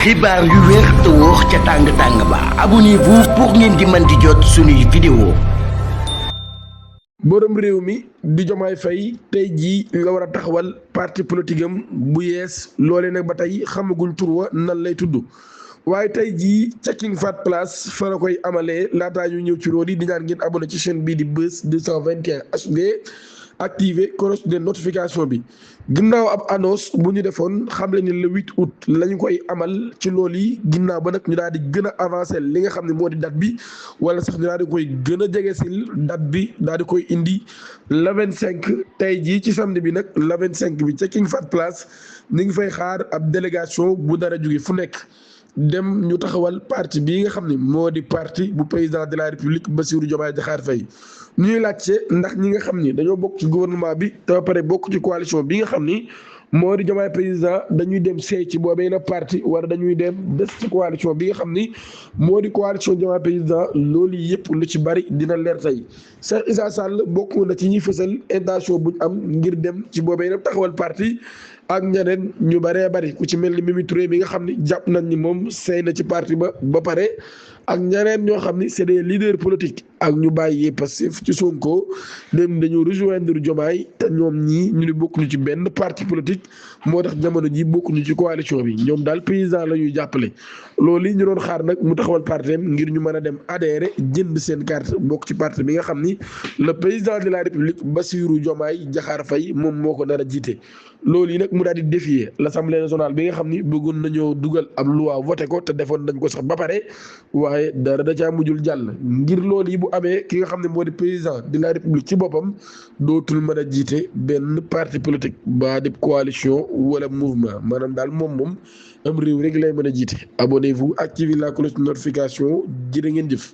xibaar yu wér te wóor ca tàng ba abonnez-vous pour ngeen di mën di jot suñuy vidéo. borom réew mi di Diomaye Faye tey jii nga war a taxawal parti politique am bu yees loolee nag ba tey xamaguñ tur wa nan lay tudd waaye tey jii ca King Fahd Palace fa la koy amalee laataa ñu ñëw ci loolu yi di ñaan ngeen abonné ci chaîne bii di Buzz 221 HD activé cloche de notification bi ginnaaw ab annonce bu ñu defoon xam le ni le 8 août lañu koy amal ci loolu yi ginnaaw ba nag ñu daal di gën a avancé li nga xam ne moo di date bi wala sax ñu daal di koy gën a jegesil date bi daal di koy indi le 25 tey jii ci samedi bi nag le 25 bi ca King Fahd Palace ñu ngi fay xaar ab délégation bu dara jóge fu nekk dem ñu taxawal parti bii nga xam ne moo di parti bu président de la république Bassirou Diomaye Diakhar Faye ñuy laajte ndax ñi nga xam ni dañoo bokk ci gouvernement bi te ba pare bokk ci coalition bi nga xam ni moo di Diomaye président dañuy dem seey ci boobee na parti wala dañuy dem des ci coalition bi nga xam ni moo di coalition Diomaye président loolu yëpp lu ci bari dina leer tey Cheikh Issa Sall bokk na ci ñuy fësal intention buñ am ngir dem ci boobee na taxawal parti ak ñeneen ñu bëree bëri ku ci mel ni Mimi Touré bi nga xam ni jàpp nañ ni moom sey na ci parti ba pare ak ñeneen ñoo xam ni c'est des leaders politiques ak ñu bàyyi Pastef ci Sonko dem dañoo rejoindre Diomaye te ñoom ñii ñu ni bokkuñu ci benn parti politique moo tax jamono ji bokkuñu ci coalition bi ñoom daal président la ñuy jàppale loolu yi ñu doon xaar nag mu taxawal parti ngir ñu mën a dem adhérer jënd seen carte bokk ci parti bi nga xam ni le président de la république Bassirou Diomaye Diakhar Faye moom moo ko nar a jiite loolu yi nag mu daal di défier l'Assemblée nationale bi nga xam ni bëggoon nañoo dugal ab loi voté ko te defoon nañ ko sax ba pare waaye dara da caa mujjul jàll ngir loolu yi bu amee ki nga xam ne moo di président de la république ci boppam dootul mën a jiite benn parti politique ba di coalition wala mouvement maanaam daal moom am réew rek lay mën a jiite abonnez-vous activez la cloche de notification jërë ngeen jëf.